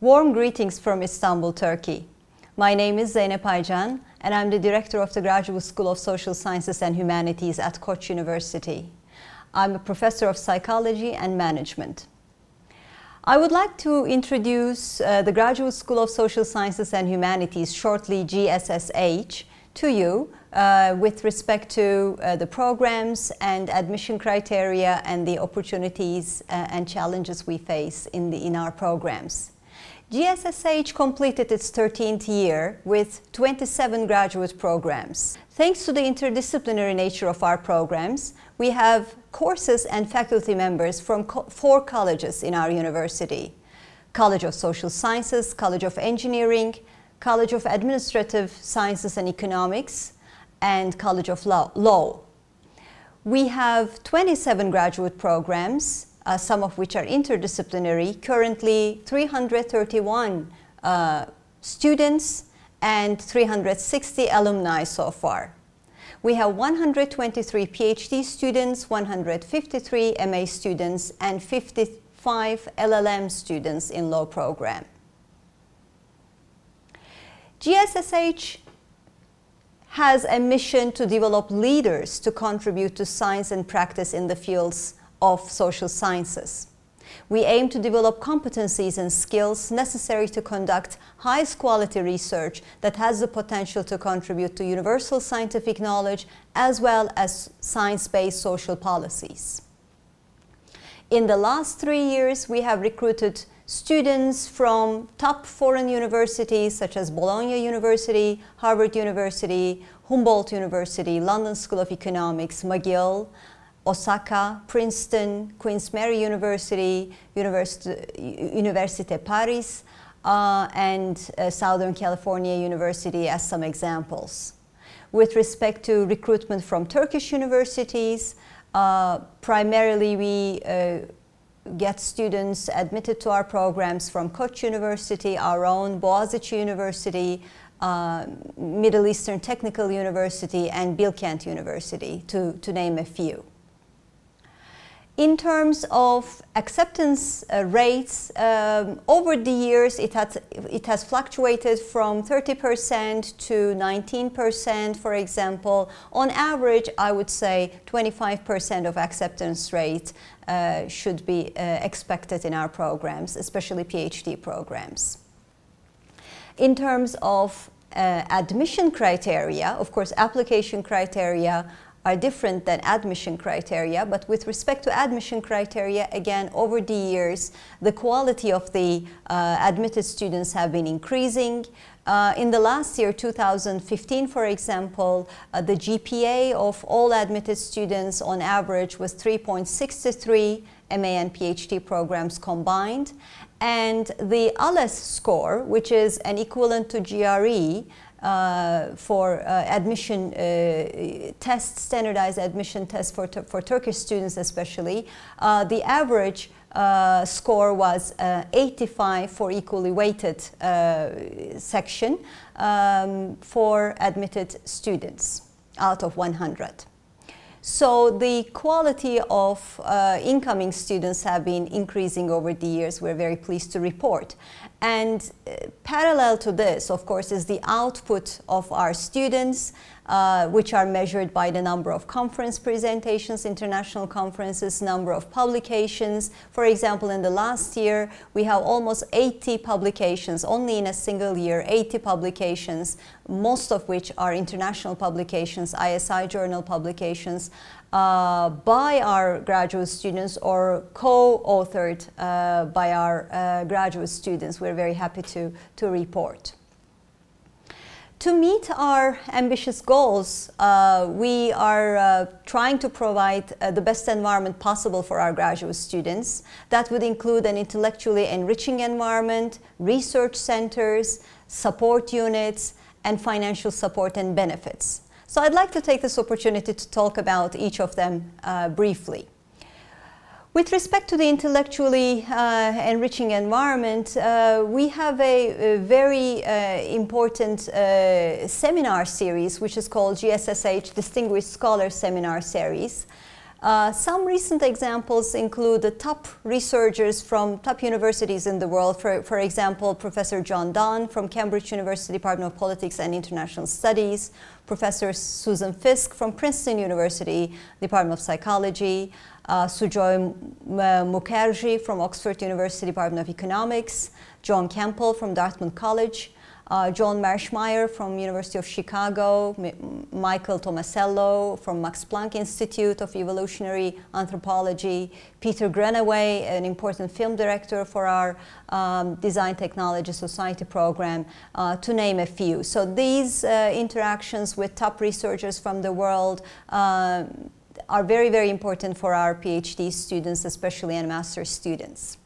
Warm greetings from Istanbul, Turkey. My name is Zeynep Aycan, and I'm the director of the Graduate School of Social Sciences and Humanities at Koç University. I'm a professor of psychology and management. I would like to introduce the Graduate School of Social Sciences and Humanities, shortly GSSSH, to you with respect to the programs and admission criteria and the opportunities and challenges we face in our programs. GSSSH completed its 13th year with 27 graduate programs. Thanks to the interdisciplinary nature of our programs, we have courses and faculty members from 4 colleges in our university: College of Social Sciences, College of Engineering, College of Administrative Sciences and Economics, and College of Law. We have 27 graduate programs, some of which are interdisciplinary, currently 331 students and 360 alumni so far. We have 123 PhD students, 153 MA students, and 55 LLM students in law program. GSSSH has a mission to develop leaders to contribute to science and practice in the fields of social sciences. We aim to develop competencies and skills necessary to conduct highest quality research that has the potential to contribute to universal scientific knowledge as well as science-based social policies. In the last 3 years, we have recruited students from top foreign universities such as Bologna University, Harvard University, Humboldt University, London School of Economics, McGill, Osaka, Princeton, Queen's Mary University, Université Paris, and Southern California University as some examples. With respect to recruitment from Turkish universities, primarily we get students admitted to our programs from Koç University, our own Boğaziçi University, Middle Eastern Technical University, and Bilkent University, to name a few. In terms of acceptance rates, over the years it has fluctuated from 30% to 19%, for example. On average, I would say 25% of acceptance rate should be expected in our programs, especially PhD programs. In terms of admission criteria, of course, application criteria are different than admission criteria, but with respect to admission criteria, again, over the years, the quality of the admitted students have been increasing. In the last year, 2015, for example, the GPA of all admitted students on average was 3.63, MA and PhD programs combined. And the ALES score, which is an equivalent to GRE, for admission tests, standardized admission tests for Turkish students especially, the average score was 85 for equally weighted section for admitted students out of 100. So the quality of incoming students have been increasing over the years, we're very pleased to report. And parallel to this, of course, is the output of our students, which are measured by the number of conference presentations, international conferences, number of publications. For example, in the last year, we have almost 80 publications, only in a single year, 80 publications, most of which are international publications, ISI journal publications, by our graduate students or co-authored by our graduate students. We're very happy to report. To meet our ambitious goals, we are trying to provide the best environment possible for our graduate students. That would include an intellectually enriching environment, research centers, support units, and financial support and benefits. So I'd like to take this opportunity to talk about each of them briefly. With respect to the intellectually enriching environment, we have a very important seminar series, which is called GSSSH Distinguished Scholar Seminar Series. Some recent examples include the top researchers from top universities in the world. For example, Professor John Donne from Cambridge University Department of Politics and International Studies, Professor Susan Fisk from Princeton University Department of Psychology, Sujoy Mukherjee from Oxford University Department of Economics, John Campbell from Dartmouth College, John Marshmeyer from University of Chicago, Michael Tomasello from Max Planck Institute of Evolutionary Anthropology, Peter Greenaway, an important film director for our Design Technology Society program, to name a few. So these interactions with top researchers from the world are very, very important for our PhD students, especially and master's students.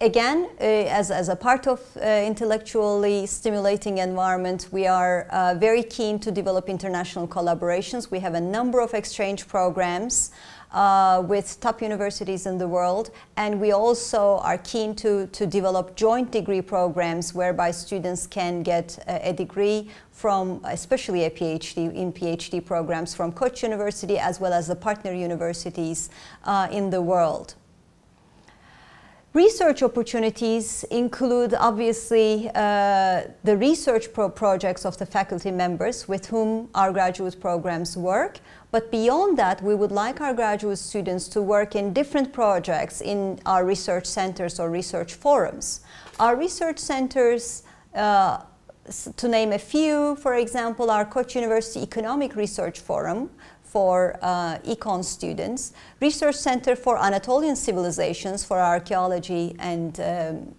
Again, as a part of intellectually stimulating environment, we are very keen to develop international collaborations. We have a number of exchange programs with top universities in the world, and we also are keen to develop joint degree programs whereby students can get a degree from, especially a PhD, in PhD programs from Koç University as well as the partner universities in the world. Research opportunities include, obviously, the research projects of the faculty members with whom our graduate programs work. But beyond that, we would like our graduate students to work in different projects in our research centers or research forums. Our research centers, to name a few, for example, our Koç University Economic Research Forum for econ students, Research Center for Anatolian Civilizations for archaeology and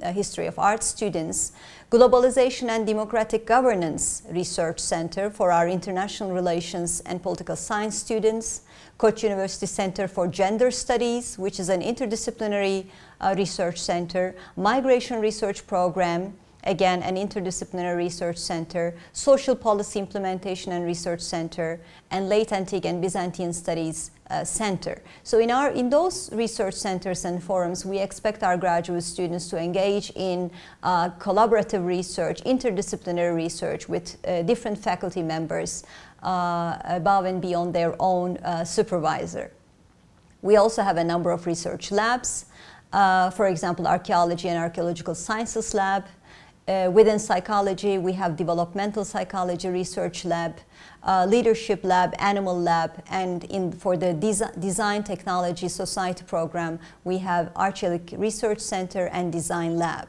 history of art students, Globalization and Democratic Governance Research Center for our international relations and political science students, Koç University Center for Gender Studies, which is an interdisciplinary research center, Migration Research Program, again, an interdisciplinary research center, Social Policy Implementation and Research Center, and Late Antique and Byzantine Studies Center. So in those research centers and forums, we expect our graduate students to engage in collaborative research, interdisciplinary research with different faculty members above and beyond their own supervisor. We also have a number of research labs, for example, Archaeology and Archaeological Sciences Lab. Within psychology, we have Developmental Psychology Research Lab, Leadership Lab, Animal Lab, and for the Design Technology Society program, we have Arçelik Research Center and Design Lab.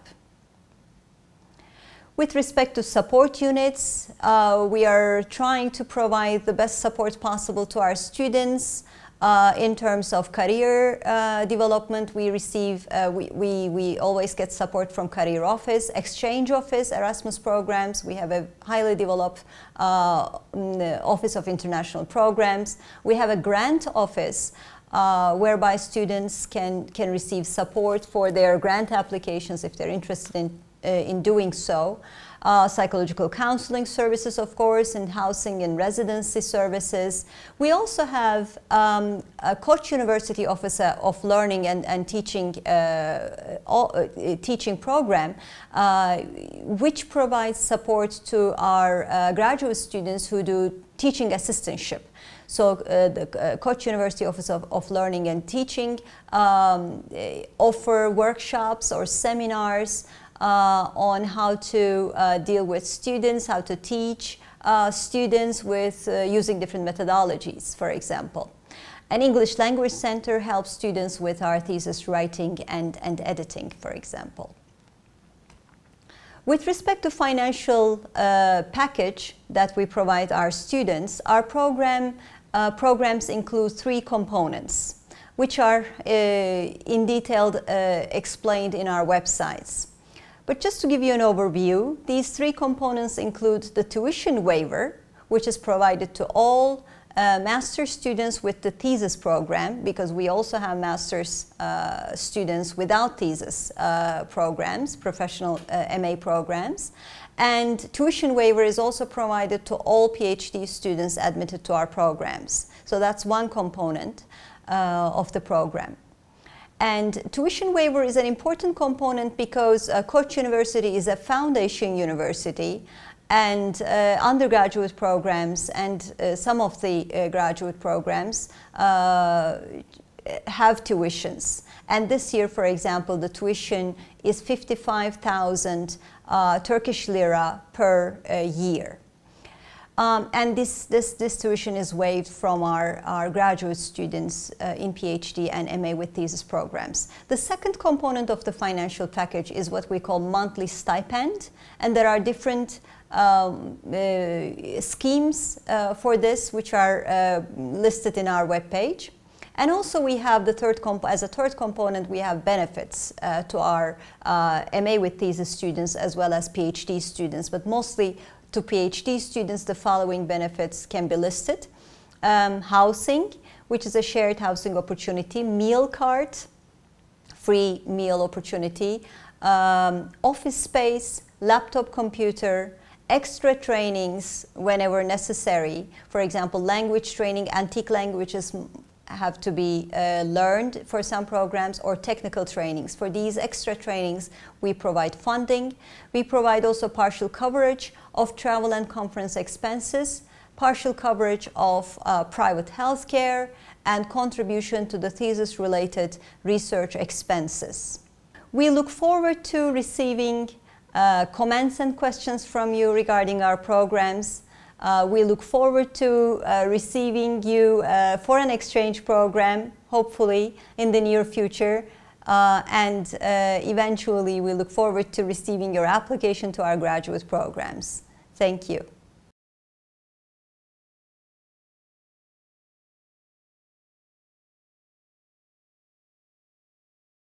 With respect to support units, we are trying to provide the best support possible to our students. In terms of career development, we receive, we always get support from Career Office, Exchange Office, Erasmus programs. We have a highly developed Office of International Programs. We have a grant office whereby students can receive support for their grant applications if they're interested in doing so. Psychological counseling services, of course, and housing and residency services. We also have a Koç University Office of Learning and Teaching teaching program, which provides support to our graduate students who do teaching assistantship. So the Koç University Office of Learning and Teaching offer workshops or seminars on how to deal with students, how to teach students with using different methodologies, for example. An English Language Center helps students with our thesis writing and editing, for example. With respect to financial package that we provide our students, our programs include 3 components, which are in detail explained in our websites. But just to give you an overview, these 3 components include the tuition waiver, which is provided to all master's students with the thesis program, because we also have master's students without thesis programs, professional MA programs. And tuition waiver is also provided to all PhD students admitted to our programs. So that's one component of the program. And tuition waiver is an important component because Koç University is a foundation university, and undergraduate programs and some of the graduate programs have tuitions. And this year, for example, the tuition is 55,000 Turkish lira per year. And this tuition is waived from our graduate students in PhD and MA with thesis programs. The second component of the financial package is what we call monthly stipend, and there are different schemes for this, which are listed in our webpage. And also we have the as a third component, we have benefits to our MA with thesis students as well as PhD students, but mostly to PhD students the following benefits can be listed. Housing, which is a shared housing opportunity, meal card, free meal opportunity, office space, laptop computer, extra trainings whenever necessary. For example, language training, antique languages have to be learned for some programs, or technical trainings. For these extra trainings, we provide funding. We provide also partial coverage of travel and conference expenses, partial coverage of private health care, and contribution to the thesis-related research expenses. We look forward to receiving comments and questions from you regarding our programs. We look forward to receiving you for an exchange program, hopefully in the near future. And eventually we look forward to receiving your application to our graduate programs. Thank you.